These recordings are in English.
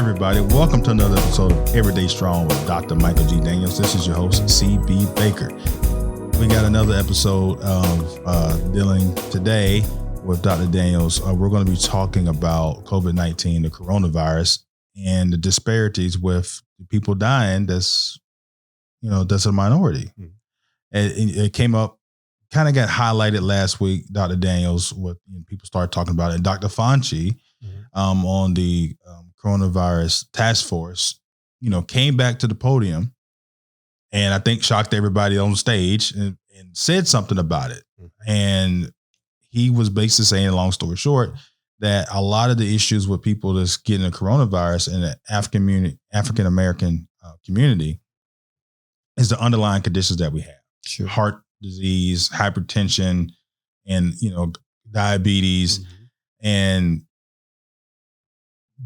everybody. Welcome to another episode of Everyday Strong with Dr. Michael G. Daniels. This is your host, CB Baker. We got another episode of dealing today with Dr. Daniels. We're going to be talking about COVID-19, the coronavirus, and the disparities with people dying. That's a minority. Mm-hmm. It came up, kind of got highlighted last week, Dr. Daniels, with people started talking about it. And Dr. Fauci, on the coronavirus task force, came back to the podium and I think shocked everybody on stage and said something about it. Mm-hmm. And he was basically saying, long story short, that a lot of the issues with people that's getting the coronavirus in the African American community is the underlying conditions that we have. Sure. Heart disease, hypertension, and diabetes, and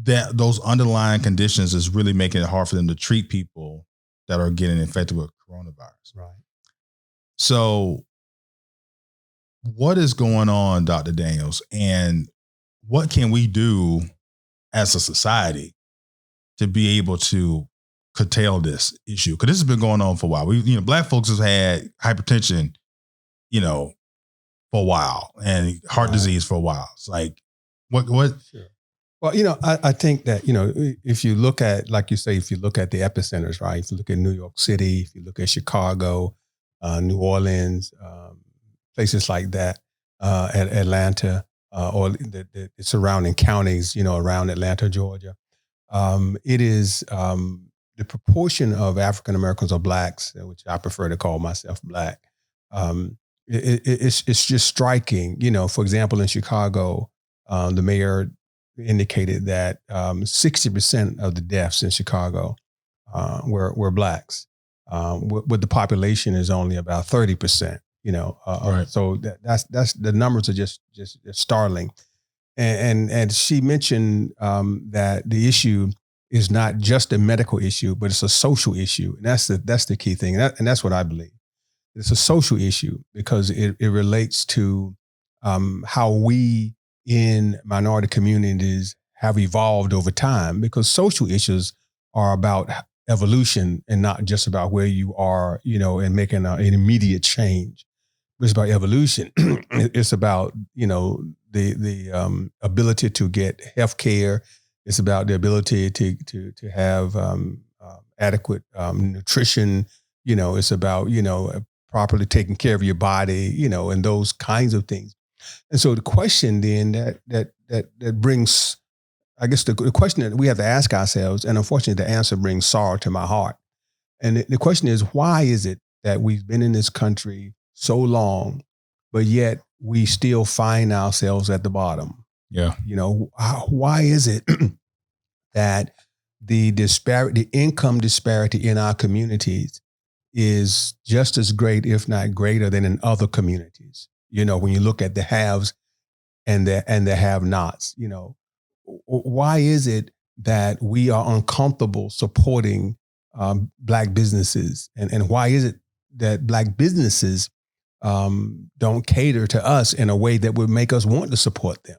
that those underlying conditions is really making it hard for them to treat people that are getting infected with coronavirus. Right. So what is going on, Dr. Daniels, and what can we do as a society to be able to curtail this issue? Because this has been going on for a while. Black folks have had hypertension, for a while, and heart disease for a while. It's like, what? Sure. Well, I think that, if you look at, like you say, if you look at the epicenters, right? If you look at New York City, if you look at Chicago, New Orleans, places like that, at Atlanta, or the surrounding counties, around Atlanta, Georgia, it is the proportion of African Americans or blacks, which I prefer to call myself black. It's just striking. For example, in Chicago, the mayor indicated that 60% of the deaths in Chicago were blacks, with the population is only about 30%. Right. So that's the numbers are just startling. And she mentioned that the issue is not just a medical issue, but it's a social issue, and that's the key thing, and that's what I believe. It's a social issue because it relates to how we in minority communities have evolved over time, because social issues are about evolution and not just about where you are, and making an immediate change. It's about evolution. It's about, the ability to get health care. It's about the ability to have adequate nutrition. It's about, properly taking care of your body, and those kinds of things. And so the question then that brings, I guess the question that we have to ask ourselves, and unfortunately the answer brings sorrow to my heart. And the question is, why is it that we've been in this country so long, but yet we still find ourselves at the bottom? Yeah. Why is it that the income disparity in our communities is just as great, if not greater, than in other communities? When you look at the haves and the have-nots, why is it that we are uncomfortable supporting Black businesses? And why is it that Black businesses don't cater to us in a way that would make us want to support them?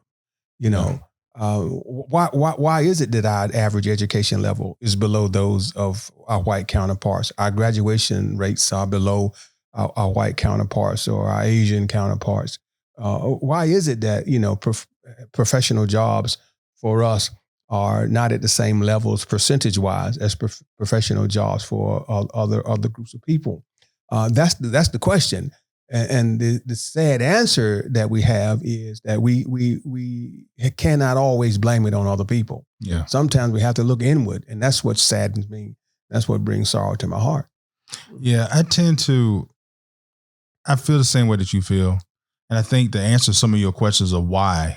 Why is it that our average education level is below those of our white counterparts? Our graduation rates are below our white counterparts or our Asian counterparts. Why is it that, professional jobs for us are not at the same levels percentage-wise as professional jobs for other groups of people? That's the question. And the sad answer that we have is that we cannot always blame it on other people. Yeah. Sometimes we have to look inward, and that's what saddens me. That's what brings sorrow to my heart. Yeah, I feel the same way that you feel. And I think the answer to some of your questions of why,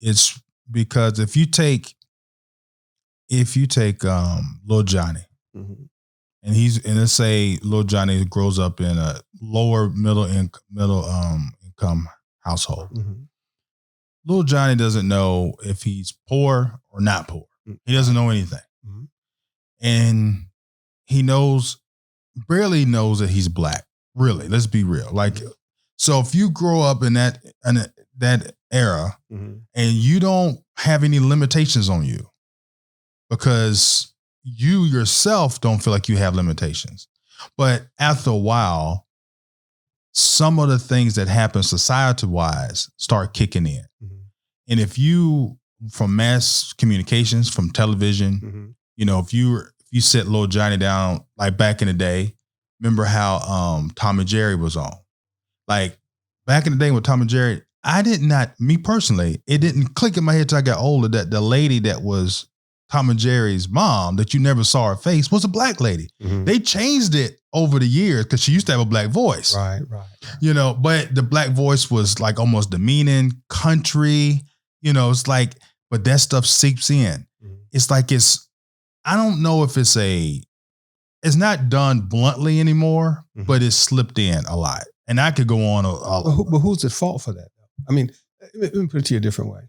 it's because if you take Lil Johnny, and let's say Lil Johnny grows up in a lower middle income household. Mm-hmm. Lil Johnny doesn't know if he's poor or not poor. He doesn't know anything. Mm-hmm. And he barely knows that he's Black. Really, let's be real. Like, so if you grow up in that era, and you don't have any limitations on you, because you yourself don't feel like you have limitations. But after a while, some of the things that happen society-wise start kicking in. Mm-hmm. And if you, from mass communications, from television, mm-hmm. If you sit little Johnny down, like back in the day, remember how Tom and Jerry was on? Like back in the day with Tom and Jerry, me personally, it didn't click in my head till I got older that the lady that was Tom and Jerry's mom that you never saw her face was a black lady. Mm-hmm. They changed it over the years because she used to have a black voice. Right. But the black voice was like almost demeaning, country, it's like, but that stuff seeps in. Mm-hmm. It's like I don't know if it's not done bluntly anymore, mm-hmm. but it's slipped in a lot. And I could go on. But who's at fault for that? I mean, let me put it to you a different way.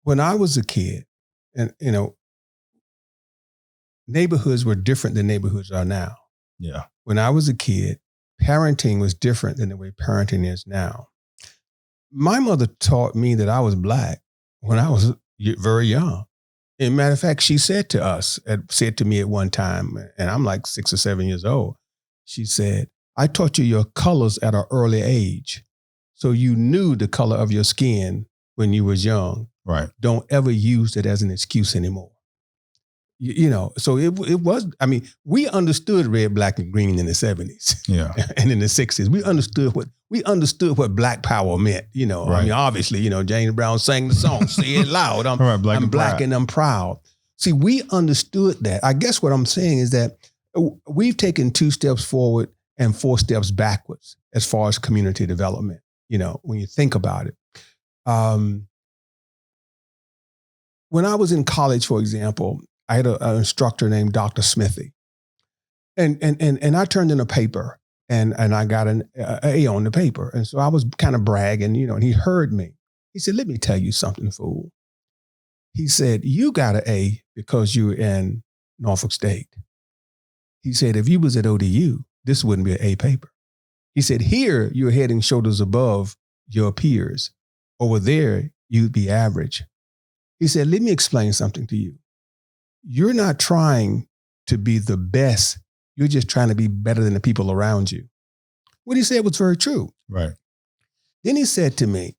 When I was a kid, and neighborhoods were different than neighborhoods are now. Yeah. When I was a kid, parenting was different than the way parenting is now. My mother taught me that I was black when I was very young. As a matter of fact, she said to me at one time, and I'm like 6 or 7 years old, she said, I taught you your colors at an early age. So you knew the color of your skin when you was young. Right. Don't ever use it as an excuse anymore. So it was, we understood red, black, and green in the 70s. Yeah. And in the 60s. We understood what black power meant, Right. Obviously, James Brown sang the song, Say It Loud. I'm black and I'm proud. See, we understood that. I guess what I'm saying is that we've taken 2 steps forward and 4 steps backwards as far as community development, when you think about it. When I was in college, for example, I had an instructor named Dr. Smithy. And I turned in a paper and I got an A on the paper. And so I was kind of bragging, and he heard me. He said, let me tell you something, fool. He said, you got an A because you were in Norfolk State. He said, if you was at ODU, this wouldn't be an A paper. He said, here you're head and shoulders above your peers. Over there, you'd be average. He said, let me explain something to you. You're not trying to be the best. You're just trying to be better than the people around you. What he said was very true. Right. Then he said to me,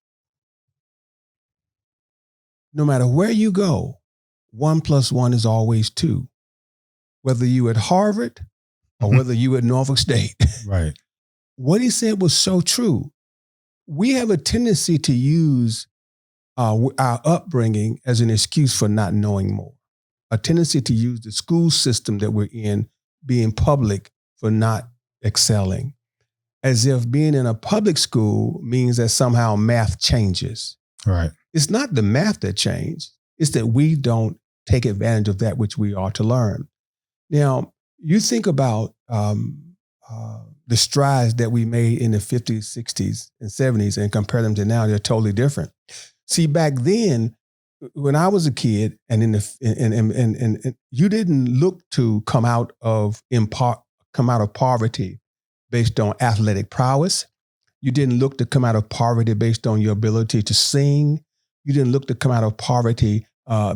no matter where you go, 1 + 1 is always 2. Whether you at Harvard or whether you at Norfolk State. Right. What he said was so true. We have a tendency to use our upbringing as an excuse for not knowing more. A tendency to use the school system that we're in, being public, for not excelling. As if being in a public school means that somehow math changes. Right. It's not the math that changed. It's that we don't take advantage of that which we are to learn. Now, you think about the strides that we made in the 50s, 60s, and 70s and compare them to now, they're totally different. See, back then, when I was a kid, and you didn't look to come out of poverty based on athletic prowess. You didn't look to come out of poverty based on your ability to sing. You didn't look to come out of poverty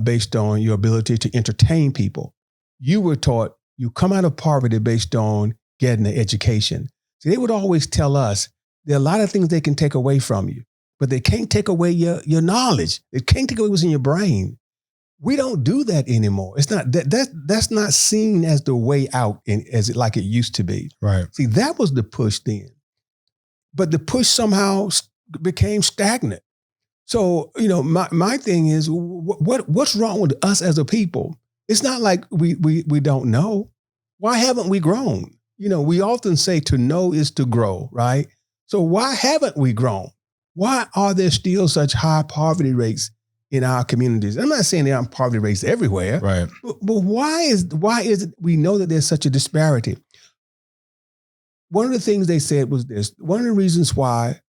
based on your ability to entertain people. You were taught you come out of poverty based on getting an education. See, they would always tell us there are a lot of things they can take away from you, but they can't take away your knowledge. They can't take away what's in your brain. We don't do that anymore. It's not that's not seen as the way out like it used to be. Right. See, that was the push then, but the push somehow became stagnant. So, my thing is, what's wrong with us as a people? It's not like we don't know. Why haven't we grown? We often say to know is to grow, right? So why haven't we grown? Why are there still such high poverty rates in our communities? I'm not saying there aren't poverty rates everywhere, right? But why is it we know that there's such a disparity? One of the things they said was this. One of the reasons why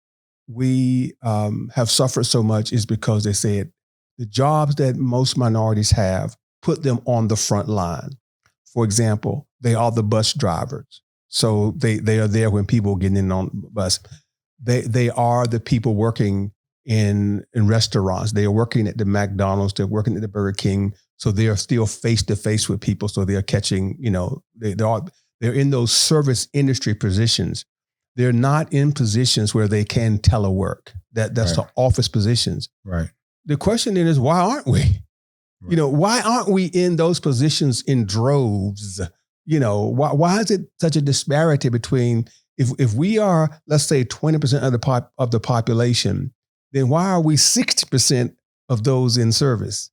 we have suffered so much is because they said the jobs that most minorities have put them on the front line. For example, they are the bus drivers. So they are there when people are getting in on the bus. They are the people working in restaurants. They are working at the McDonald's. They're working at the Burger King. So they are still face to face with people. So they are catching, they're in those service industry positions. They're not in positions where they can telework. That's Right. the office positions. Right. The question then is, why aren't we? Right. Why aren't we in those positions in droves? Why is it such a disparity between if we are, let's say, 20% of the population, then why are we 60% of those in service?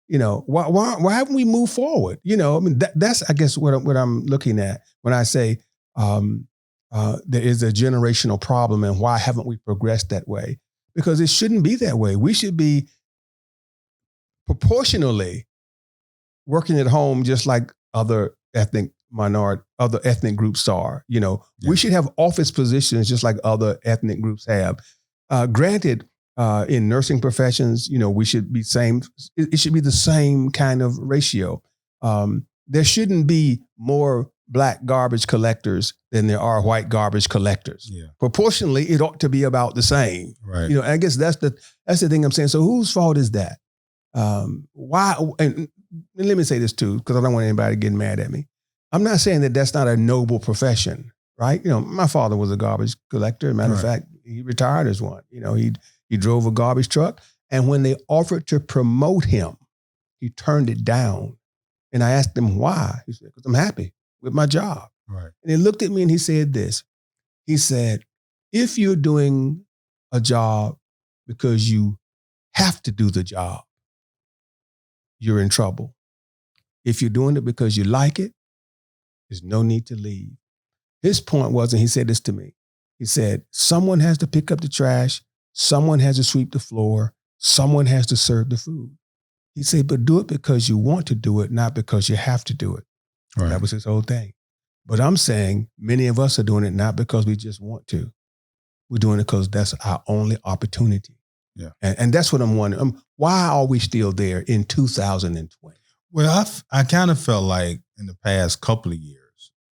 Why haven't we moved forward? That's I guess what I'm looking at when I say there is a generational problem, and why haven't we progressed that way? Because it shouldn't be that way. We should be proportionally working at home just like other ethnic groups are. We should have office positions just like other ethnic groups have. Granted, in nursing professions, we should be same. It should be the same kind of ratio. There shouldn't be more black garbage collectors than there are white garbage collectors. Yeah. Proportionally, it ought to be about the same. Right. I guess that's the thing I'm saying. So whose fault is that? Why? And let me say this too, because I don't want anybody getting mad at me. I'm not saying that that's not a noble profession, right? My father was a garbage collector. Matter of fact, he retired as one. He drove a garbage truck, and when they offered to promote him, he turned it down. And I asked him why. He said, "Because I'm happy with my job." Right. And he looked at me and he said this. He said, "If you're doing a job because you have to do the job, you're in trouble. If you're doing it because you like it, there's no need to leave." His point was, and he said this to me, he said, someone has to pick up the trash, someone has to sweep the floor, someone has to serve the food. He said, but do it because you want to do it, not because you have to do it. Right. That was his whole thing. But I'm saying many of us are doing it not because we just want to. We're doing it because that's our only opportunity. Yeah. And that's what I'm wondering. Why are we still there in 2020? Well, I kind of felt like in the past couple of years,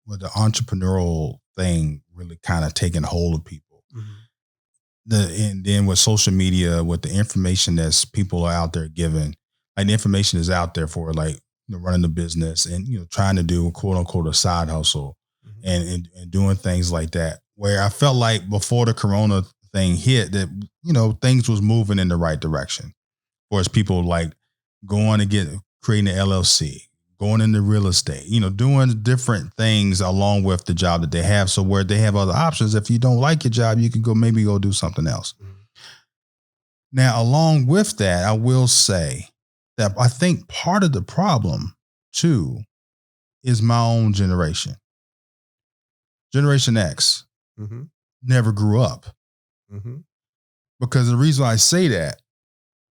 with the entrepreneurial thing really kind of taking hold of people. Mm-hmm. And then with social media, with the information that's people are out there giving, like the information is out there for like running the business and trying to do quote unquote a side hustle, mm-hmm. and doing things like that. Where I felt like before the corona thing hit that things was moving in the right direction. Or as people like going to creating an LLC, going into real estate, doing different things along with the job that they have. So where they have other options, if you don't like your job, you can maybe go do something else. Mm-hmm. Now, along with that, I will say that I think part of the problem too is my own generation. Generation X mm-hmm. never grew up. Mm-hmm. Because the reason I say that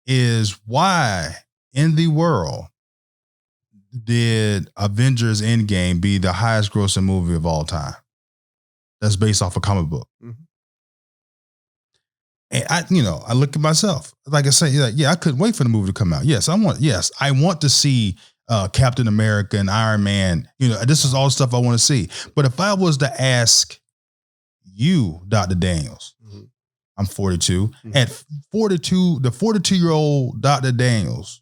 is why in the world did Avengers Endgame be the highest grossing movie of all time? That's based off a comic book. Mm-hmm. And I look at myself, like I say, I couldn't wait for the movie to come out. Yes, I want to see Captain America and Iron Man. This is all stuff I want to see. But if I was to ask you, Dr. Daniels, mm-hmm. I'm 42. Mm-hmm. At 42, the 42-year-old Dr. Daniels,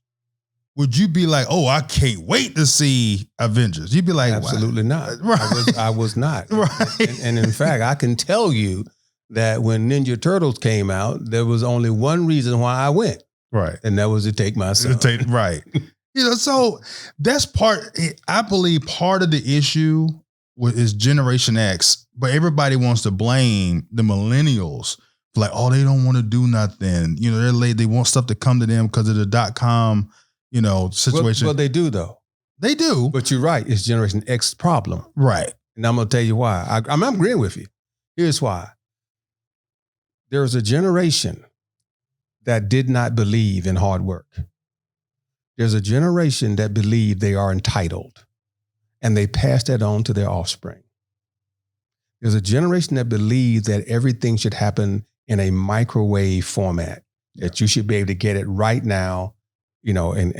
would you be like, "Oh, I can't wait to see Avengers"? You'd be like, absolutely not. Right. I was not. Right. And in fact, I can tell you that when Ninja Turtles came out, there was only one reason why I went. Right. And that was to take my son. Right. So that's I believe part of the issue is Generation X, but everybody wants to blame the millennials. Like, oh, they don't want to do nothing. They're late. They want stuff to come to them because of the .com, situation. Well, they do though. They do. But you're right. It's Generation X problem. Right. And I'm going to tell you why. I'm agreeing with you. Here's why. There's a generation that did not believe in hard work. There's a generation that believe they are entitled, and they pass that on to their offspring. There's a generation that believes that everything should happen in a microwave format, that you should be able to get it right now, and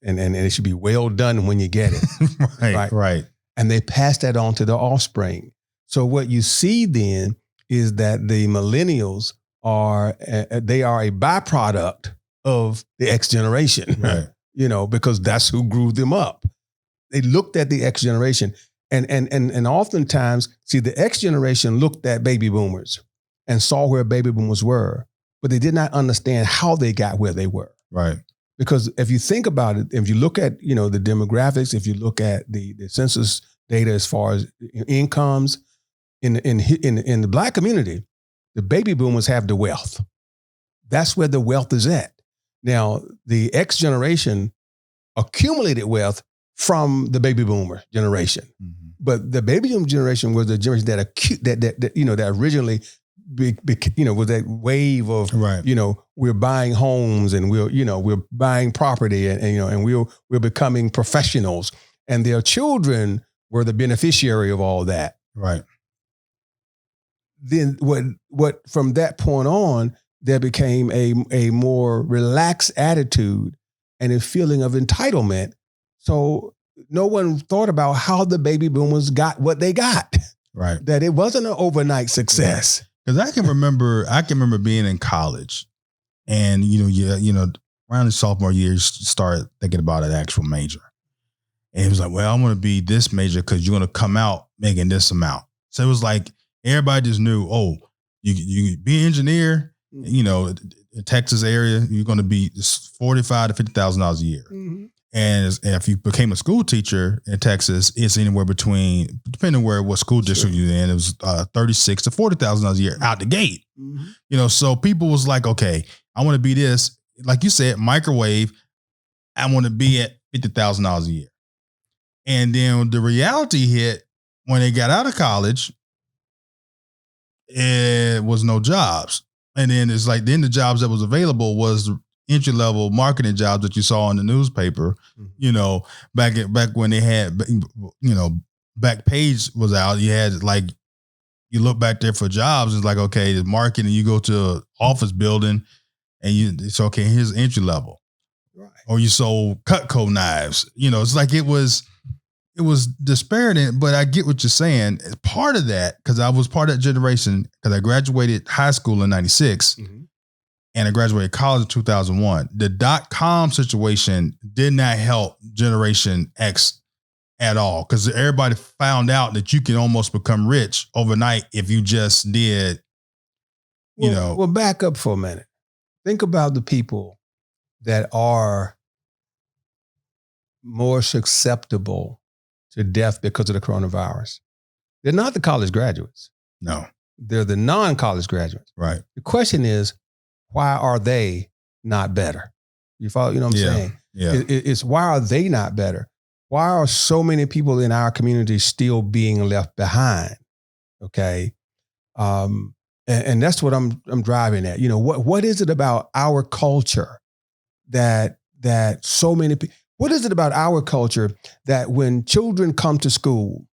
it should be well done when you get it. Right. And they pass that on to their offspring. So what you see then is that the millennials they are a byproduct of the X generation, Right. Because that's who grew them up. They looked at the X generation, and oftentimes, see, the X generation looked at baby boomers and saw where baby boomers were, but they did not understand how they got where they were. Right. Because if you think about it, if you look at the demographics, if you look at the census data as far as incomes in the Black community, the baby boomers have the wealth. That's where the wealth is at. Now, the X generation accumulated wealth from the baby boomer generation, but the baby boomer generation was the generation that originally, was that wave of Right. We're buying homes and we're buying property and we're becoming professionals, and their children were the beneficiary of all that. Right. Then what from that point on, there became a more relaxed attitude and a feeling of entitlement. So no one thought about how the baby boomers got what they got. Right. That it wasn't an overnight success. Because I can remember being in college, and around the sophomore year, you start thinking about an actual major, and it was like, well, I'm going to be this major because you're going to come out making this amount. So it was like everybody just knew, oh, you be an engineer, in Texas area, you're going to be $45,000 to $50,000 a year. Mm-hmm. And if you became a school teacher in Texas, it's anywhere between, depending on what school district you're in, it was $36,000 to $40,000 a year out the gate. Mm-hmm. So people was like, okay, I want to be this, like you said, microwave. I want to be at $50,000 a year. And then the reality hit when they got out of college. It was no jobs, and then it's like then the jobs that was available was entry level marketing jobs that you saw in the newspaper, back when they had, back page was out. You had like, you look back there for jobs. It's like, okay, the marketing, you go to an office building and it's okay. Here's entry level, right? Or you sold Cutco knives. It's like, it was disparate, but I get what you're saying. Part of that, because I was part of that generation, because I graduated high school in 96. Mm-hmm. And I graduated college in 2001. The .com situation did not help Generation X at all, because everybody found out that you can almost become rich overnight if you just did, Well, back up for a minute. Think about the people that are more susceptible to death because of the coronavirus. They're not the college graduates. No. They're the non-college graduates. Right. The question is, why are they not better? You follow? You know what I'm saying? Yeah. It's why are they not better? Why are so many people in our community still being left behind? Okay. And that's what I'm driving at. What is it about our culture that so many people, what is it about our culture that when children come to school,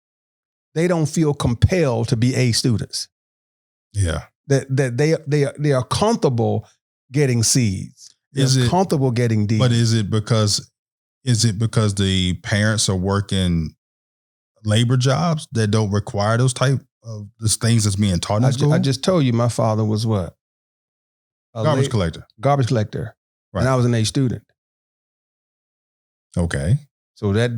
they don't feel compelled to be A students? Yeah. That they are comfortable getting C's. They're comfortable getting D's. But is it because the parents are working labor jobs that don't require those type of these things that's being taught in school? I just told you my father was what? Garbage collector. Garbage collector. Right. And I was an A student. Okay. So that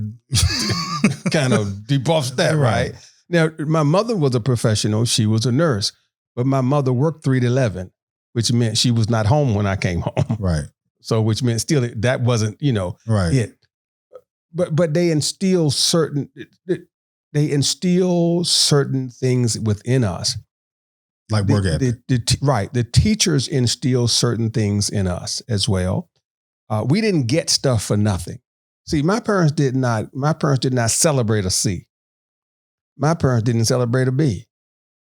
kind of debuffs that, right? Now, my mother was a professional. She was a nurse. But my mother worked 3 to 11, which meant she was not home when I came home. Right. So, which meant still that wasn't, right. it. But they instill certain things within us. Like work ethic. Right. The teachers instill certain things in us as well. We didn't get stuff for nothing. See, my parents did not celebrate a C. My parents didn't celebrate a B.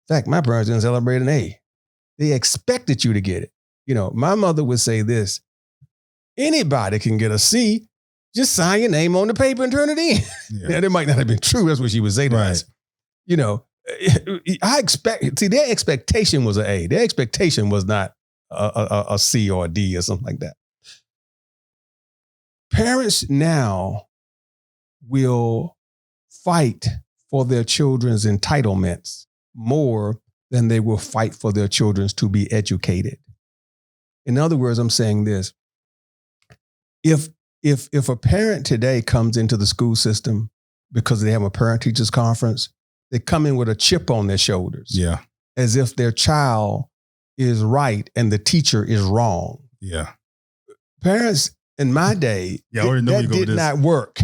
In fact, my parents didn't celebrate an A. They expected you to get it. My mother would say this: anybody can get a C. Just sign your name on the paper and turn it in. Yeah. Now, that might not have been true. That's what she would say to us. Their expectation was an A. Their expectation was not a C or a D or something like that. Parents now will fight for their children's entitlements more then they will fight for their children to be educated. In other words, I'm saying this. If a parent today comes into the school system because they have a parent-teachers conference, they come in with a chip on their shoulders. Yeah. As if their child is right and the teacher is wrong. Yeah. Parents in my day, that did not work.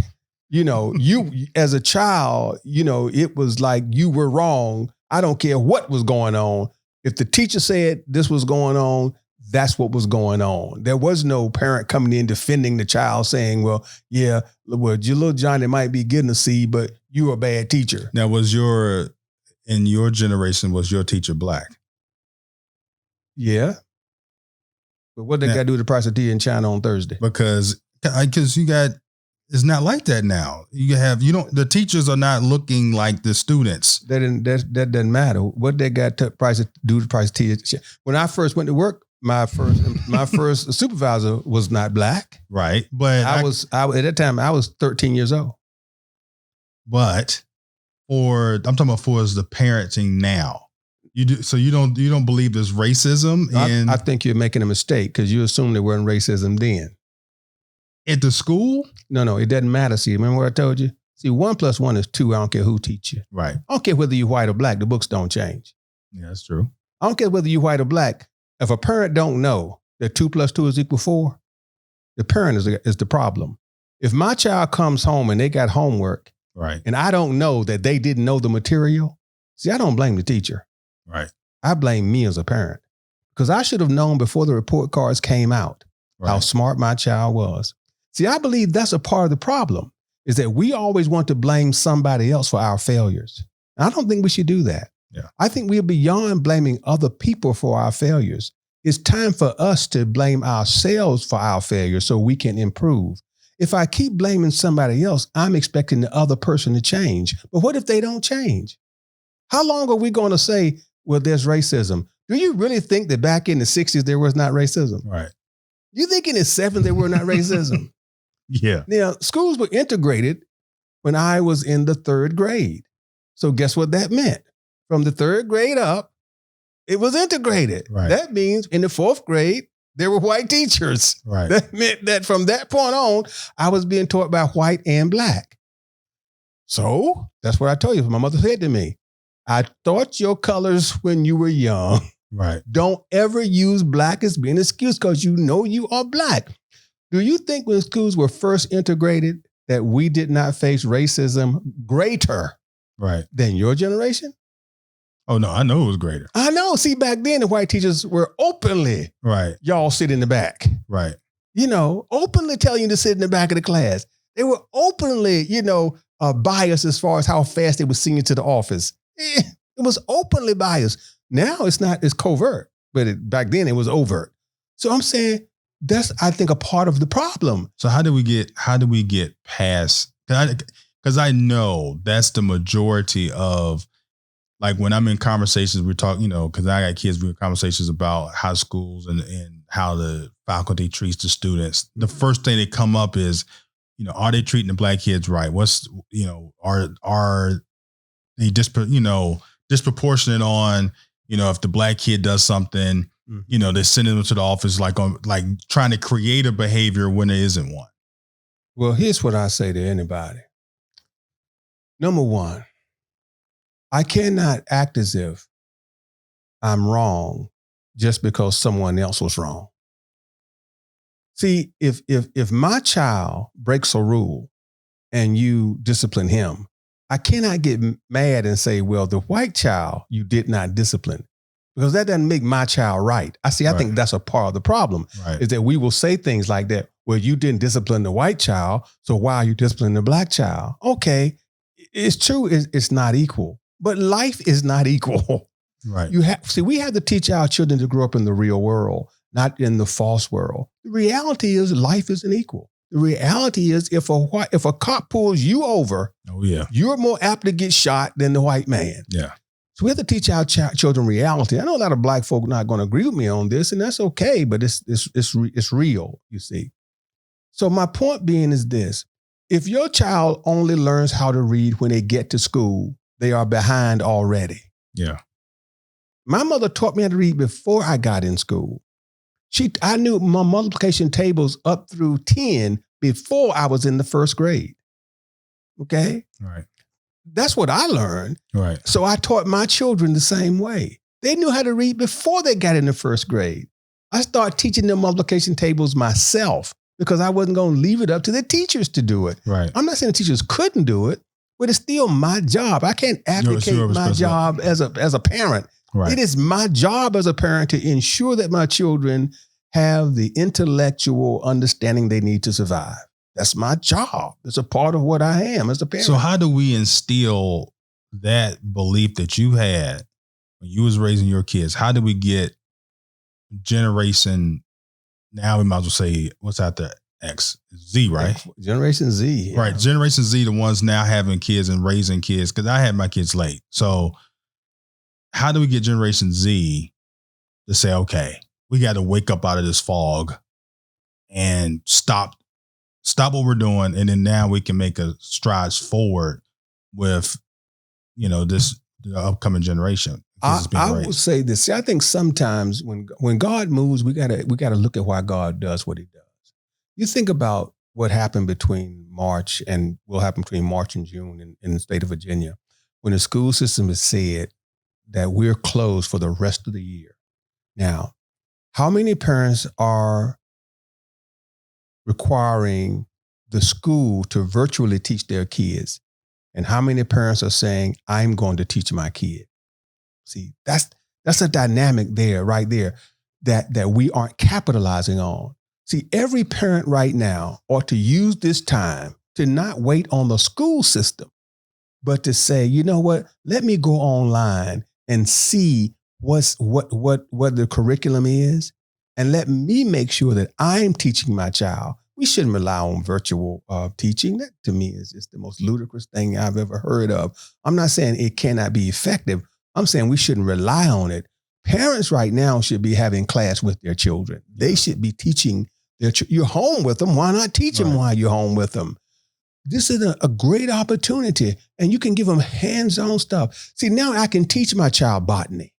You as a child, it was like you were wrong. I don't care what was going on. If the teacher said this was going on, that's what was going on. There was no parent coming in defending the child saying, well, your little Johnny might be getting a C, but you're a bad teacher. Now, in your generation, was your teacher black? Yeah. But what they got to do with the price of tea in China on Thursday? Because it's not like that now. The teachers are not looking like the students. That doesn't matter. What they got to do with the price of tea? When I first went to work, my first supervisor was not black. Right. But I at that time I was 13 years old. But I'm talking about for the parenting now. You do, so you don't believe there's racism I think you're making a mistake because you assume there wasn't racism then. At the school? No, it doesn't matter. See, remember what I told you? See, 1 + 1 is 2. I don't care who teach you. Right. I don't care whether you're white or black. The books don't change. Yeah, that's true. I don't care whether you're white or black. If a parent don't know that 2 + 2 is equal 4, the parent is the problem. If my child comes home and they got homework, right, and I don't know that they didn't know the material, see, I don't blame the teacher. Right. I blame me as a parent because I should have known before the report cards came out how smart my child was. See, I believe that's a part of the problem is that we always want to blame somebody else for our failures. And I don't think we should do that. Yeah. I think we're beyond blaming other people for our failures. It's time for us to blame ourselves for our failures so we can improve. If I keep blaming somebody else, I'm expecting the other person to change. But what if they don't change? How long are we going to say, well, there's racism? Do you really think that back in the 60s there was not racism? Right. You think in the 70s there were not racism? Yeah. Now, schools were integrated when I was in the 3rd grade. So guess what that meant? From the 3rd grade up, it was integrated. Right. That means in the 4th grade, there were white teachers. Right. That meant that from that point on, I was being taught by white and black. So that's what I told you. My mother said to me, I taught your colors when you were young. Right. Don't ever use black as being an excuse because you know you are black. Do you think when schools were first integrated that we did not face racism greater than your generation? Oh, no, I know it was greater. I know. See, back then, the white teachers were openly, y'all sit in the back. Right. Openly telling you to sit in the back of the class. They were openly, biased as far as how fast they would send you to the office. It was openly biased. Now it's covert, but back then it was overt. So I'm saying that's, I think, a part of the problem. So how do we get past, because I know that's the majority of, like when I'm in conversations, we're talking, because I got kids, we're in conversations about high schools and how the faculty treats the students. The first thing that come up is, are they treating the black kids right? What's, are they disproportionate on, if the black kid does something, they're sending them to the office like trying to create a behavior when there isn't one. Well, here's what I say to anybody. Number one, I cannot act as if I'm wrong just because someone else was wrong. See, if my child breaks a rule and you discipline him, I cannot get mad and say, well, the white child you did not discipline, because that doesn't make my child right. I think that's a part of the problem, is that we will say things like that. Well, you didn't discipline the white child, so why are you disciplining the black child? Okay, it's true, it's not equal, but life is not equal. Right. We have to teach our children to grow up in the real world, not in the false world. The reality is life isn't equal. The reality is if a cop pulls you over, you're more apt to get shot than the white man. Yeah. So we have to teach our children reality. I know a lot of black folk are not going to agree with me on this, and that's okay, but it's real, you see. So my point being is this. If your child only learns how to read when they get to school, they are behind already. Yeah. My mother taught me how to read before I got in school. I knew my multiplication tables up through 10 before I was in the first grade. Okay? Right. That's what I learned. Right. So I taught my children the same way. They knew how to read before they got in the first grade. I started teaching them multiplication tables myself because I wasn't going to leave it up to the teachers to do it. Right. I'm not saying the teachers couldn't do it, but it's still my job. I can't abdicate my job as a parent. Right. It is my job as a parent to ensure that my children have the intellectual understanding they need to survive. That's my job. It's a part of what I am as a parent. So how do we instill that belief that you had when you was raising your kids? How do we get generation, now we might as well say, what's out there? X, Z, right? Generation Z. Yeah. Right. Generation Z, the ones now having kids and raising kids, because I had my kids late. So how do we get Generation Z to say, okay, we got to wake up out of this fog and stop what we're doing, and then now we can make a strides forward with, the upcoming generation. I would say this. See, I think sometimes when God moves, we gotta look at why God does what He does. You think about what happened between March and June in the state of Virginia, when the school system has said that we're closed for the rest of the year. Now, how many parents are requiring the school to virtually teach their kids? And how many parents are saying, I'm going to teach my kid? See, that's a dynamic there, right there, that we aren't capitalizing on. See, every parent right now ought to use this time to not wait on the school system, but to say, you know what, let me go online and see what the curriculum is, and let me make sure that I'm teaching my child. We shouldn't rely on virtual teaching. That to me is just the most ludicrous thing I've ever heard of. I'm not saying it cannot be effective. I'm saying we shouldn't rely on it. Parents right now should be having class with their children. They should be teaching you're home with them. Why not teach them while you're home with them? This is a great opportunity, and you can give them hands-on stuff. See, now I can teach my child botany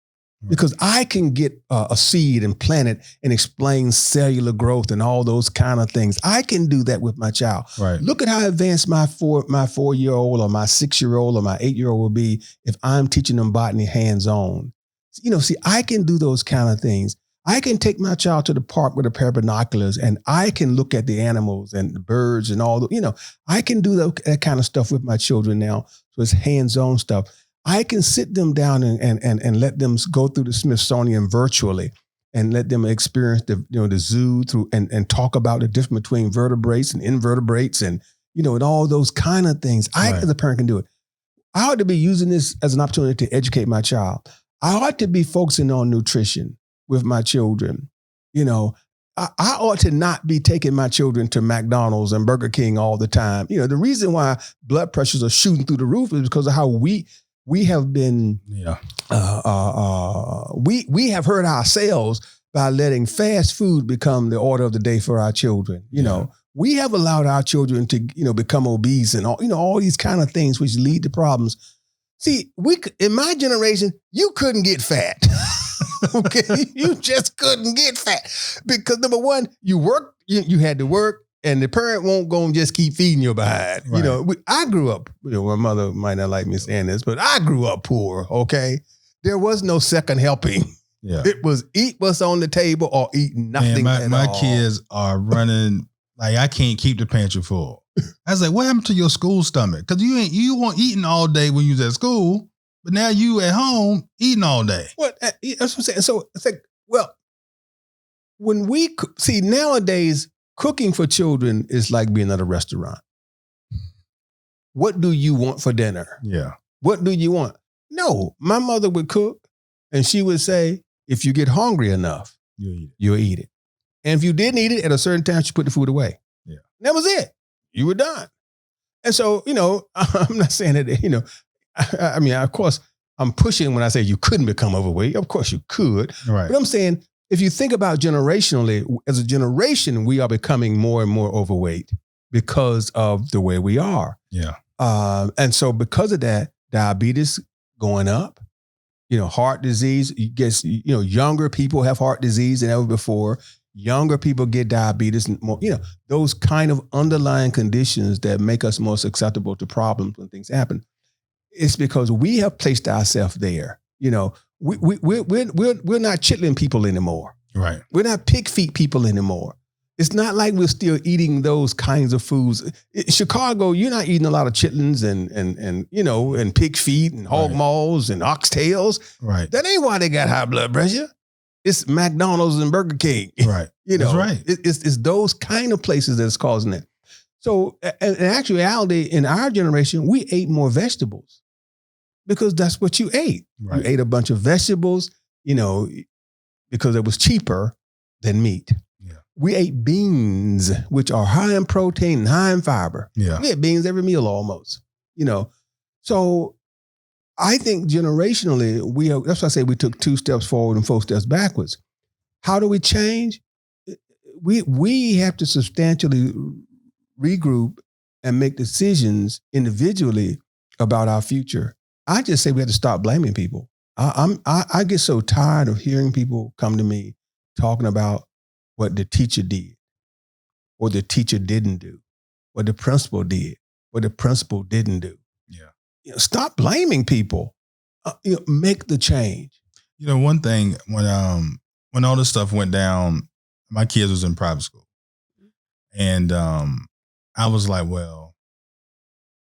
because I can get a seed and plant it and explain cellular growth and all those kind of things. I can do that with my child. Right. Look at how advanced my 4-year-old or my 6-year-old or my 8-year-old will be if I'm teaching them botany hands-on. See, I can do those kind of things. I can take my child to the park with a pair of binoculars, and I can look at the animals and the birds and all the, I can do that kind of stuff with my children now. So it's hands-on stuff. I can sit them down and let them go through the Smithsonian virtually and let them experience the zoo through and talk about the difference between vertebrates and invertebrates and all those kind of things. I, as a parent, can do it. I ought to be using this as an opportunity to educate my child. I ought to be focusing on nutrition with my children. I ought to not be taking my children to McDonald's and Burger King all the time. The reason why blood pressures are shooting through the roof is because of how we have been, we have hurt ourselves by letting fast food become the order of the day for our children. We have allowed our children to, become obese and all these kind of things which lead to problems. See, in my generation, you couldn't get fat. Okay, you just couldn't get fat because number one, you worked, you had to work, and the parent won't go and just keep feeding you behind. Right. I grew up. My mother might not like me saying this, but I grew up poor. Okay, there was no second helping. Yeah, it was eat what's on the table or eat nothing. Man, my kids are running like I can't keep the pantry full. I was like, what happened to your school stomach? Because you weren't eating all day when you was at school. But now you at home eating all day. What? That's what I'm saying. So it's like, well, when we see nowadays, cooking for children is like being at a restaurant. What do you want for dinner? Yeah. What do you want? No, my mother would cook and she would say, if you get hungry enough, you'll eat it. And if you didn't eat it at a certain time, she put the food away. Yeah. And that was it. You were done. And so, I'm not saying that, I mean, of course, I'm pushing when I say you couldn't become overweight. Of course you could. Right. But I'm saying if you think about generationally, as a generation, we are becoming more and more overweight because of the way we are. Yeah. And so because of that, diabetes going up, Heart disease. Younger people have heart disease than ever before. Younger people get diabetes and more, those kind of underlying conditions that make us more susceptible to problems when things happen. It's because we have placed ourselves there. We're not chitlin people anymore. Right. We're not pig feet people anymore. It's not like we're still eating those kinds of foods. In Chicago, you're not eating a lot of chitlins and pig feet and hog maws and oxtails. Right. That ain't why they got high blood pressure. It's McDonald's and Burger King. Right. That's right. It's those kind of places that's causing it. So in actuality, in our generation, we ate more vegetables because that's what you ate. Right. You ate a bunch of vegetables, because it was cheaper than meat. Yeah. We ate beans, which are high in protein and high in fiber. Yeah. We had beans every meal almost, So I think generationally, that's why I say we took 2 steps forward and 4 steps backwards. How do we change? We have to substantially regroup and make decisions individually about our future. I just say we have to stop blaming people. I get so tired of hearing people come to me talking about what the teacher did or the teacher didn't do, what the principal did, what the principal didn't do. Yeah. Stop blaming people. Make the change. One thing when all this stuff went down, my kids was in private school, and I was like, well,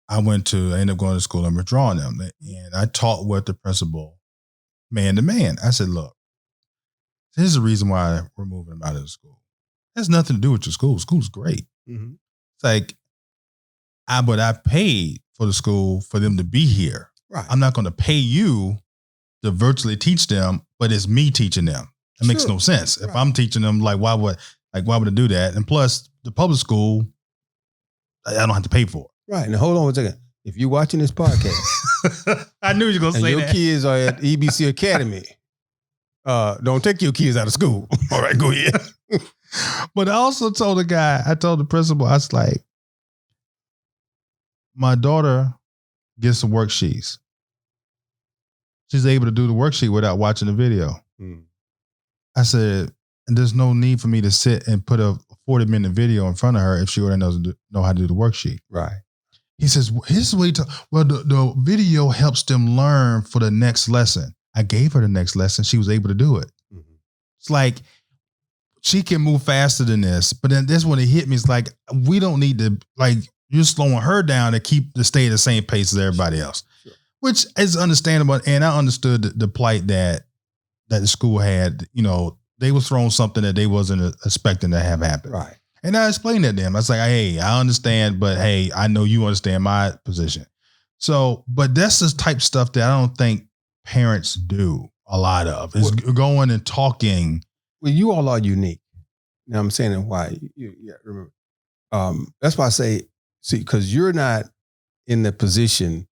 I ended up going to school and withdrawing them, and I taught with the principal man to man. I said, look, here's the reason why we're moving them out of the school. It has nothing to do with your school. School's great. Mm-hmm. It's like, but I paid for the school for them to be here. Right. I'm not going to pay you to virtually teach them, but it's me teaching them. It makes no sense. Right. If I'm teaching them, why would I do that? And plus, the public school, I don't have to pay for it. Right. Now, hold on one second. If you're watching this podcast, I knew you were going to say that. And your kids are at EBC Academy, don't take your kids out of school. All right, go ahead. But I also told the principal, I was like, my daughter gets some worksheets. She's able to do the worksheet without watching the video. I said, and there's no need for me to sit and put a 40-minute video in front of her if she already doesn't know how to do the worksheet. Right. He says, here's the way the video helps them learn for the next lesson. I gave her the next lesson. She was able to do it. Mm-hmm. It's like, she can move faster than this. But then this when it hit me, it's like, we don't need to, you're slowing her down to stay at the same pace as everybody else, which is understandable. And I understood the plight that the school had. They was throwing something that they wasn't expecting to have happen. Right. And I explained that to them. I was like, hey, I understand, but hey, I know you understand my position. So, but that's the type of stuff that I don't think parents do a lot of, is going and talking. Well, you all are unique. Now I'm saying why. Remember. That's why I say, because you're not in the position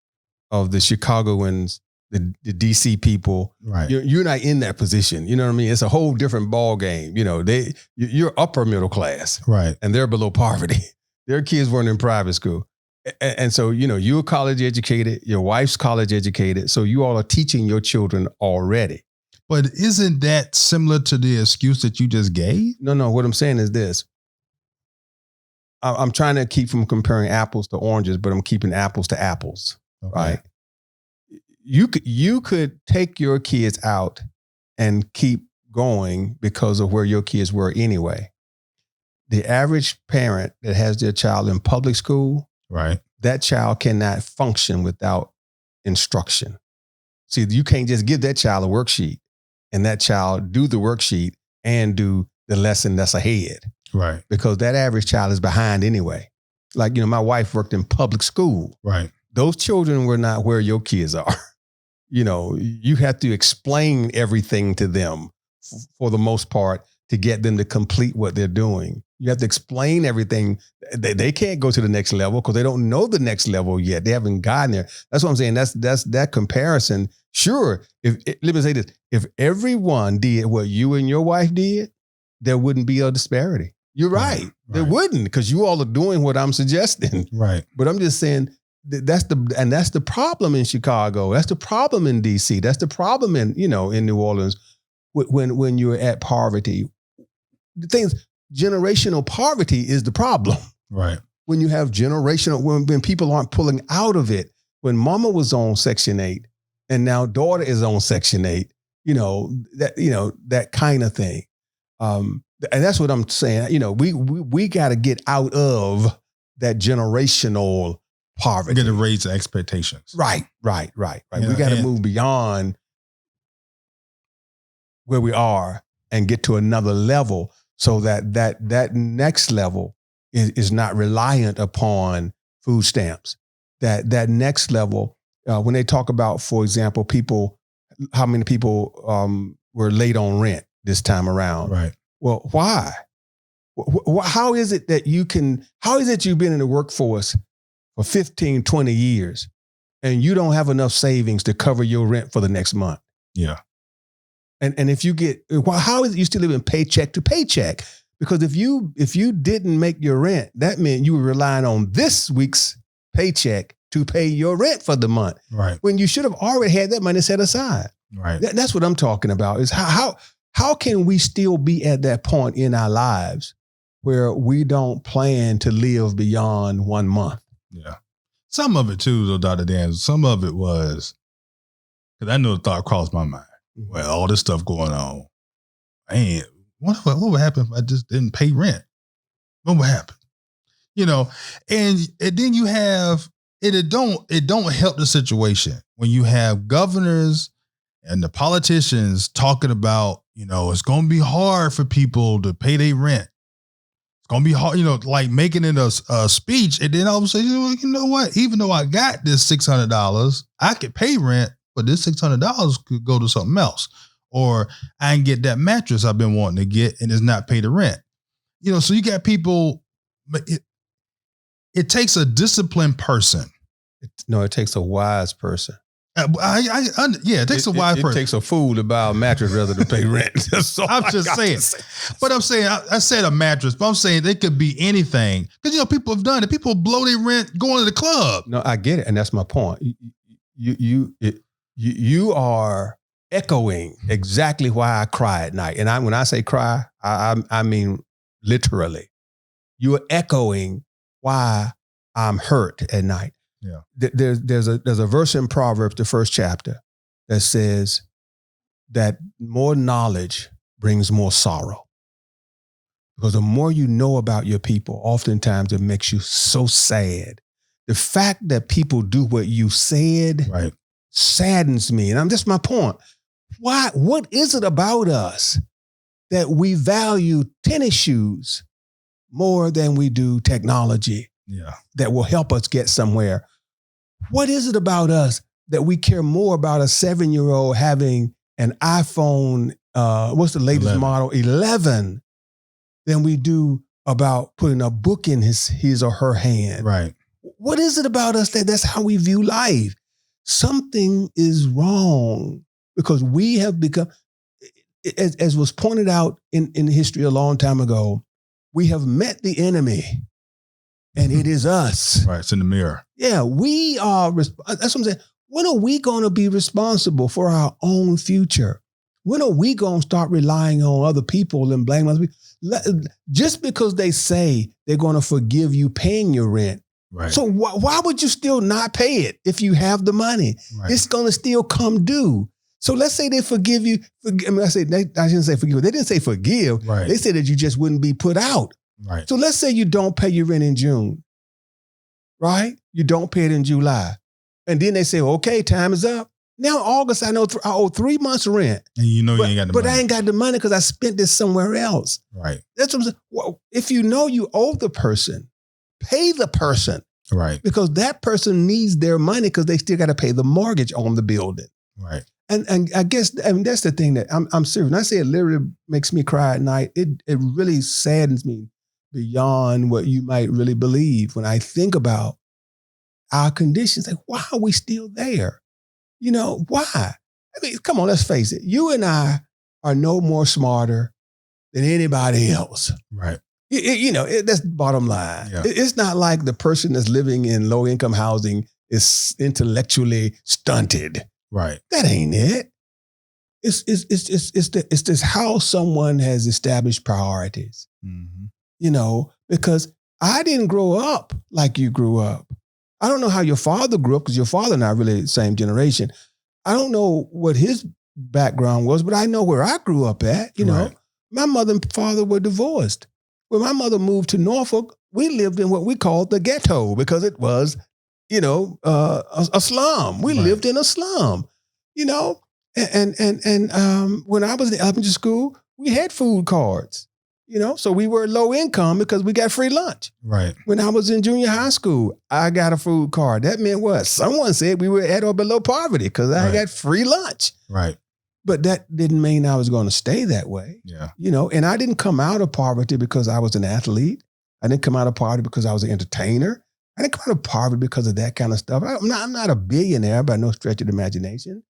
of the Chicagoans, the DC people. Right. You're not in that position. You know what I mean? It's a whole different ball game. You're upper middle class. Right. And they're below poverty. Their kids weren't in private school. And so, you're college educated, your wife's college educated. So you all are teaching your children already. But isn't that similar to the excuse that you just gave? No. What I'm saying is this. I'm trying to keep from comparing apples to oranges, but I'm keeping apples to apples. Okay. Right? You could take your kids out and keep going because of where your kids were anyway. The average parent that has their child in public school, right, that child cannot function without instruction. See, you can't just give that child a worksheet and that child do the worksheet and do the lesson that's ahead. Right. Because that average child is behind anyway. My wife worked in public school. Right. Those children were not where your kids are. You have to explain everything to them for the most part to get them to complete what they're doing. You have to explain everything. They can't go to the next level because they don't know the next level yet. They haven't gotten there. That's what I'm saying. That's that comparison. Sure. Let me say this. If everyone did what you and your wife did, there wouldn't be a disparity. You're right. There wouldn't, because you all are doing what I'm suggesting. Right. But I'm just saying, that's the problem in Chicago. That's the problem in DC. That's the problem in New Orleans when you're at poverty. The things, generational poverty is the problem. Right. When you have when people aren't pulling out of it, when mama was on Section 8 and now daughter is on Section 8, that kind of thing. And that's what I'm saying. We got to get out of that generational poverty. Get to raise the expectations. Right. Yeah, We got to move beyond where we are and get to another level so that next level is not reliant upon food stamps. That next level, when they talk about, for example, how many people were late on rent this time around? Right. Well, why? How is it that you've been in the workforce for 15, 20 years and you don't have enough savings to cover your rent for the next month? Yeah. And if you how is it you still living paycheck to paycheck? Because if you didn't make your rent, that meant you were relying on this week's paycheck to pay your rent for the month. Right. When you should have already had that money set aside. Right. That's what I'm talking about, is how can we still be at that point in our lives where we don't plan to live beyond 1 month? Yeah. Some of it too, though, Dr. Dan, some of it was, because I know the thought crossed my mind. Well, all this stuff going on. Man, what would happen if I just didn't pay rent? What would happen? And then you have, it don't help the situation when you have governors and the politicians talking about, it's going to be hard for people to pay their rent. It's going to be hard, like making it a speech. And then all of a sudden, you know what? Even though I got this $600, I could pay rent, but this $600 could go to something else. Or I can get that mattress I've been wanting to get and it's not pay the rent. So you got people, but it takes a disciplined person. It takes a wise person. It takes a wise person. It takes a fool to buy a mattress rather than pay rent. I'm just saying. But I'm saying, I said a mattress, but I'm saying it could be anything. Because, people have done it. People blow their rent going to the club. No, I get it. And that's my point. You are echoing exactly why I cry at night. And when I say cry, I mean literally. You are echoing why I'm hurt at night. Yeah. There's a verse in Proverbs, the first chapter, that says that more knowledge brings more sorrow. Because the more you know about your people, oftentimes it makes you so sad. The fact that people do what you said saddens me. And that's my point. Why? What is it about us that we value tennis shoes more than we do technology? Yeah. That will help us get somewhere. What is it about us that we care more about a 7-year-old having an iPhone, what's the latest 11. model, 11, than we do about putting a book in his or her hand? Right. What is it about us that's how we view life? Something is wrong because we have become, as was pointed out in history a long time ago, we have met the enemy. And it is us. Right. It's in the mirror. Yeah, we are. That's what I'm saying. When are we going to be responsible for our own future? When are we going to start relying on other people and blaming other people? Just because they say they're going to forgive you paying your rent. Right. So why would you still not pay it if you have the money? Right. It's going to still come due. So let's say they forgive you. I shouldn't say forgive. They didn't say forgive. Right. They said that you just wouldn't be put out. Right. So let's say you don't pay your rent in June, right? You don't pay it in July. And then they say, okay, time is up. Now August, I know I owe 3 months rent. And you ain't got the money. But I ain't got the money because I spent this somewhere else. Right. That's what I'm saying. Well, if you know you owe the person, pay the person. Right. Because that person needs their money because they still got to pay the mortgage on the building. Right. And I guess that's the thing that I'm serious. When I say it literally makes me cry at night, it really saddens me beyond what you might really believe when I think about our conditions. Like, why are we still there? Why? I mean, come on, let's face it. You and I are no more smarter than anybody else. Right. That's the bottom line. Yeah. It's not like the person that's living in low income housing is intellectually stunted. Right. That ain't it. It's this how someone has established priorities. Mm-hmm. You know, because I didn't grow up like you grew up. I don't know how your father grew up because your father and I are really the same generation. I don't know what his background was, but I know where I grew up at. You know, Right. my mother and father were divorced. When my mother moved to Norfolk, we lived in what we called the ghetto because it was, you know, a slum. We Right. lived in a slum, you know, and when I was in elementary school, we had food cards, you know, so we were low income because we got free lunch. Right. When I was in junior high school, I got a food card. That meant what? Someone said we were at or below poverty because I Right. got free lunch. Right. But that didn't mean I was going to stay that way. Yeah. You know, and I didn't come out of poverty because I was an athlete. I didn't come out of poverty because I was an entertainer. I didn't come out of poverty because of that kind of stuff. I'm not a billionaire by no stretch of the imagination,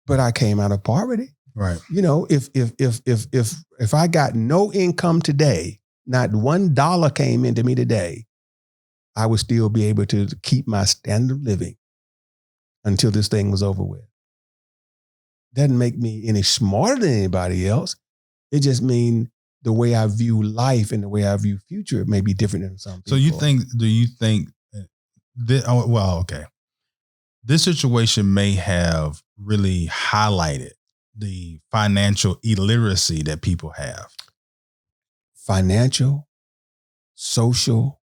but I came out of poverty. Right. You know, if I got no income today, not $1 came into me today, I would still be able to keep my standard of living until this thing was over with. Doesn't make me any smarter than anybody else. It just means the way I view life and the way I view future may be different than some people. So do you think that, okay. This situation may have really highlighted the financial illiteracy that people have. Financial, social,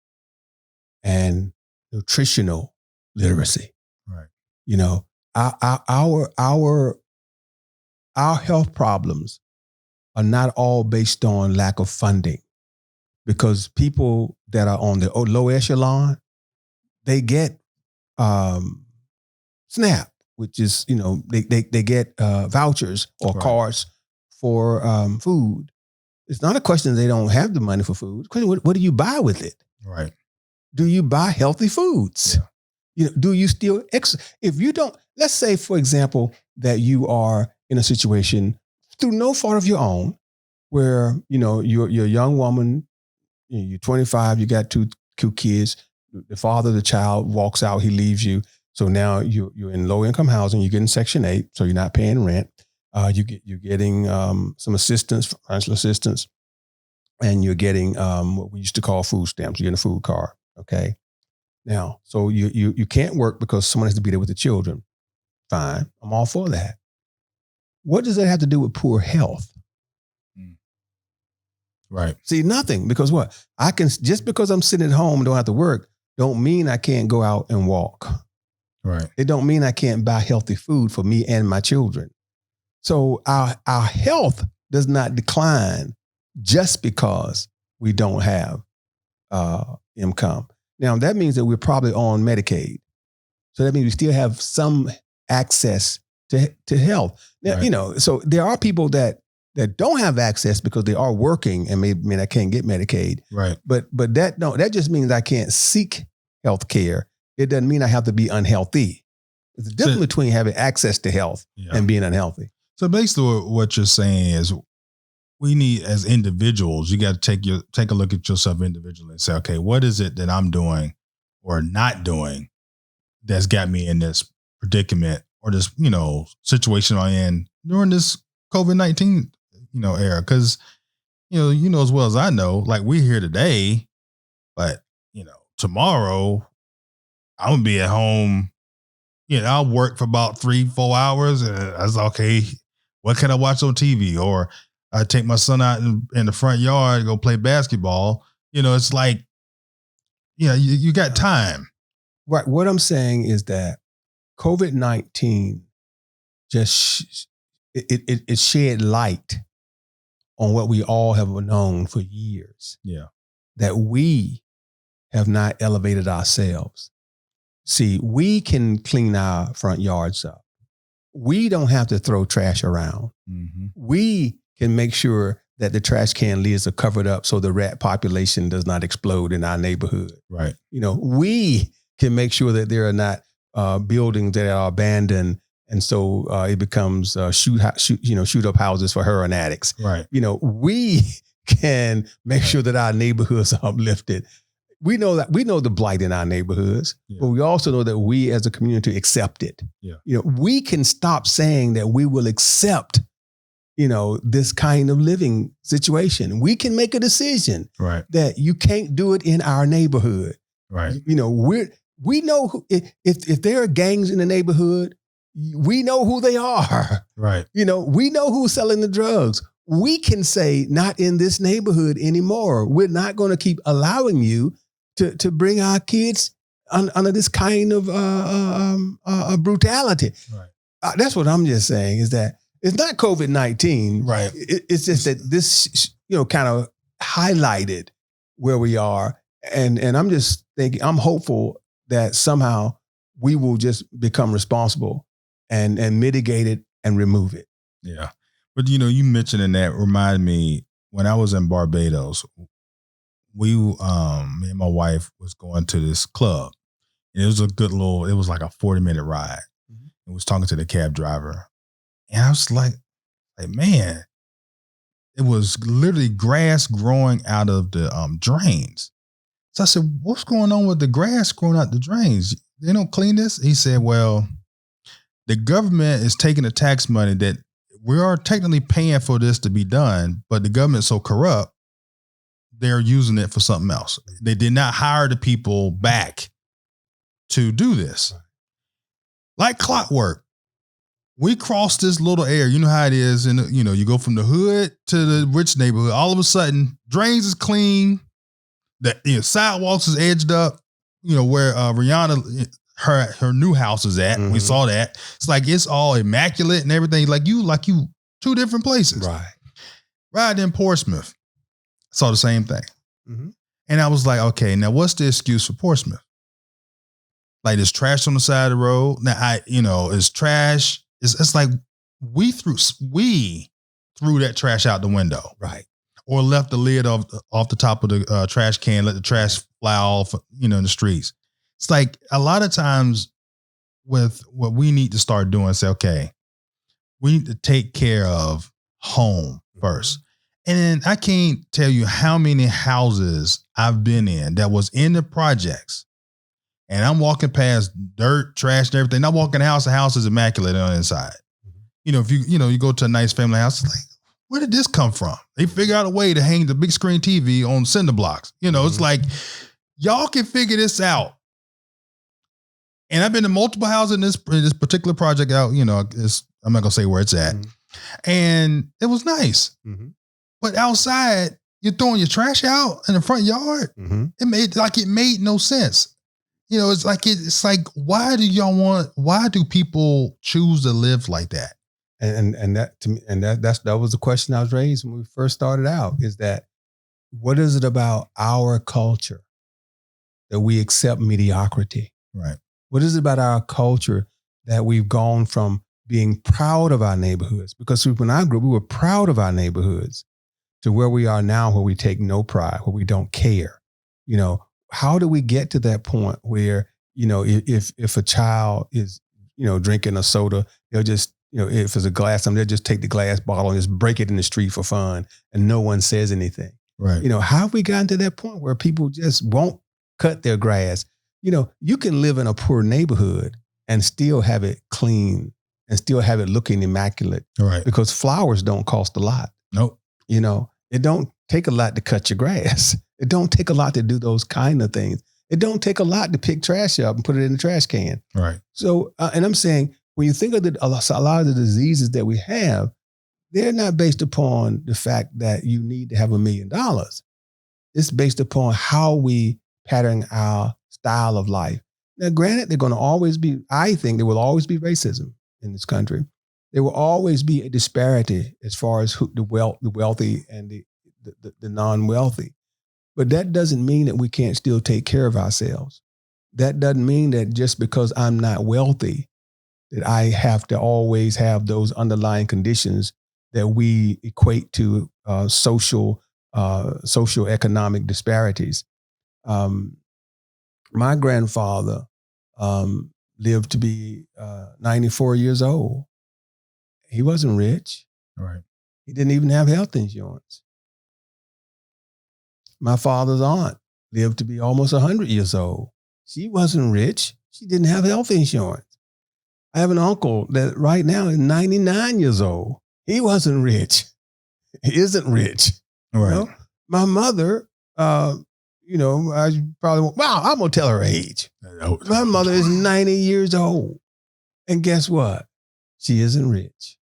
and nutritional literacy. Right. You know, our health problems are not all based on lack of funding, because people that are on the low echelon, they get SNAP, which is, you know, they get vouchers or Right. cards for food. It's not a question that they don't have the money for food. It's a question, what do you buy with it? Right. Do you buy healthy foods? Yeah. You know, do you still if you don't, let's say, for example, that you are in a situation through no fault of your own where, you know, you're a young woman, you're 25, you got two kids, the father of the child walks out, he leaves you. So now you're in low income housing, you're getting Section 8, so you're not paying rent. You're getting some assistance, financial assistance, and you're getting what we used to call food stamps. You're getting a food card. Okay. Now, so you can't work because someone has to be there with the children. Fine. I'm all for that. What does that have to do with poor health? Right. See, nothing, because what? I can, just because I'm sitting at home and don't have to work, don't mean I can't go out and walk. Right. It don't mean I can't buy healthy food for me and my children. So our health does not decline just because we don't have income. Now, that means that we're probably on Medicaid. So that means we still have some access to health. Now, Right. you know, so there are people that don't have access because they are working and maybe I can't get Medicaid. Right. But that just means I can't seek health care. It doesn't mean I have to be unhealthy. There's a difference between having access to health and being unhealthy. So basically what you're saying is we need, as individuals, you got to take a look at yourself individually and say, okay, what is it that I'm doing or not doing that's got me in this predicament or this, you know, situation I'm in during this COVID-19, you know, era? Because, you know, as well as I know, like we're here today, but, you know, tomorrow I'm going to be at home. You know, I'll work for about 3-4 hours. And I was okay. What can I watch on TV? Or I take my son out in the front yard and go play basketball. You know, it's like, yeah, you got time. Right. What I'm saying is that COVID-19 just it shed light on what we all have known for years. Yeah. That we have not elevated ourselves. See, we can clean our front yards up. We don't have to throw trash around. Mm-hmm. We can make sure that the trash can lids are covered up so the rat population does not explode in our neighborhood. Right. You know, we can make sure that there are not buildings that are abandoned, and so it becomes shoot up houses for heroin addicts. Right. You know, we can make sure that our neighborhoods are uplifted. we know the blight in our neighborhoods, but we also know that we as a community accept it. Yeah. We can stop saying that we will accept, this kind of living situation. We can make a decision that you can't do it in our neighborhood. Right. We know if there are gangs in the neighborhood, we know who they are. Right. We know who's selling the drugs. We can say, not in this neighborhood anymore. We're not going to keep allowing you to bring our kids under this kind of brutality. Right. That's what I'm just saying, is that it's not COVID-19. Right. It's just that this, kind of highlighted where we are. And I'm just thinking, I'm hopeful that somehow we will just become responsible and mitigate it and remove it. Yeah. But, you mentioning that reminded me when I was in Barbados, me and my wife was going to this club. And it was it was like a 40-minute ride. Mm-hmm. And was talking to the cab driver. And I was like, man, it was literally grass growing out of the drains. So I said, what's going on with the grass growing out the drains? They don't clean this? He said, well, the government is taking the tax money that we are technically paying for this to be done, but the government's so corrupt, they're using it for something else. They did not hire the people back to do this. Like clockwork. We crossed this little area. You know how it is. And, you go from the hood to the rich neighborhood. All of a sudden, drains is clean. The sidewalks is edged up. Where Rihanna, her new house is at. Mm-hmm. We saw that. It's like it's all immaculate and everything. Like you two different places. Right. Right in Portsmouth. Saw the same thing. Mm-hmm. And I was like, okay, now what's the excuse for Portsmouth? Like there's trash on the side of the road. Now it's trash. It's like we threw that trash out the window. Right. Or left the lid off the top of the trash can, let the trash fly off, in the streets. It's like a lot of times with what we need to start doing, say, okay, we need to take care of home first. And I can't tell you how many houses I've been in that was in the projects. And I'm walking past dirt, trash, and everything. I'm walking house, the house is immaculate on the inside. If you go to a nice family house, it's like, where did this come from? They figure out a way to hang the big screen TV on cinder blocks. It's like, y'all can figure this out. And I've been to multiple houses in this particular project out, I'm not going to say where it's at. Mm-hmm. And it was nice. Mm-hmm. But outside, you're throwing your trash out in the front yard. Mm-hmm. It made no sense. It's like, why do people choose to live like that? And that to me, that was the question I was raised when we first started out, is that what is it about our culture that we accept mediocrity? Right. What is it about our culture that we've gone from being proud of our neighborhoods? Because when I grew up, we were proud of our neighborhoods, to where we are now, where we take no pride, where we don't care. How do we get to that point where, if a child is, drinking a soda, they'll just, if it's a glass, they'll just take the glass bottle and just break it in the street for fun, and no one says anything. Right. How have we gotten to that point where people just won't cut their grass? You can live in a poor neighborhood and still have it clean and still have it looking immaculate. Right. Because flowers don't cost a lot. Nope. It don't take a lot to cut your grass. It don't take a lot to do those kind of things. It don't take a lot to pick trash up and put it in the trash can. Right. So, and I'm saying, when you think of a lot of the diseases that we have, they're not based upon the fact that you need to have $1 million. It's based upon how we pattern our style of life. Now, granted, I think there will always be racism in this country. There will always be a disparity as far as the wealthy and the non-wealthy. But that doesn't mean that we can't still take care of ourselves. That doesn't mean that just because I'm not wealthy, that I have to always have those underlying conditions that we equate to socioeconomic disparities. My grandfather lived to be 94 years old. He wasn't rich. Right. He didn't even have health insurance. My father's aunt lived to be almost 100 years old. She wasn't rich. She didn't have health insurance. I have an uncle that right now is 99 years old. He wasn't rich. He isn't rich. Right. You know? My mother, I probably won't, well, I'm going to tell her age. My mother is 90 years old. And guess what? She isn't rich.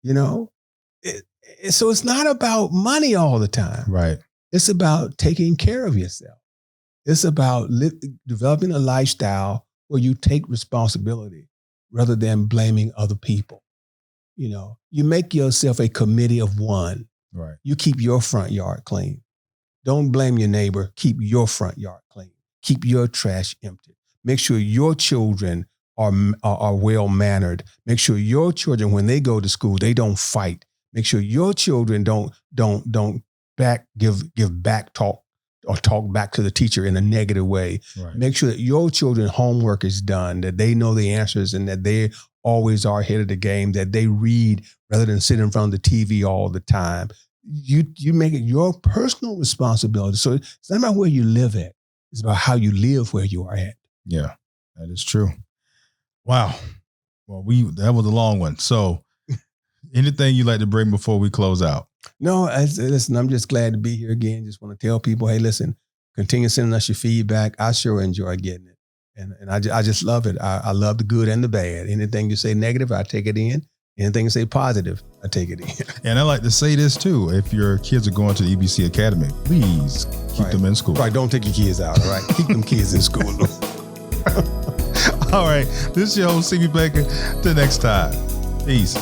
So it's not about money all the time. Right. It's about taking care of yourself. It's about developing a lifestyle where you take responsibility rather than blaming other people. You make yourself a committee of one. Right. You keep your front yard clean. Don't blame your neighbor. Keep your front yard clean. Keep your trash empty. Make sure your children are well-mannered. Make sure your children, when they go to school, they don't fight. Make sure your children don't give back talk or talk back to the teacher in a negative way. Right. Make sure that your children's homework is done, that they know the answers and that they always are ahead of the game, that they read rather than sit in front of the TV all the time. You make it your personal responsibility. So it's not about where you live at. It's about how you live where you are at. Yeah, that is true. Wow. Well, that was a long one. So anything you'd like to bring before we close out? No, listen, I'm just glad to be here again. Just want to tell people, hey, listen, continue sending us your feedback. I sure enjoy getting it. And I just love it. I love the good and the bad. Anything you say negative, I take it in. Anything you say positive, I take it in. And I like to say this too. If your kids are going to the EBC Academy, please keep them in school. Right. Don't take your kids out. All right. Keep them kids in school. All right. This is your host, CB Baker. Till next time. Peace.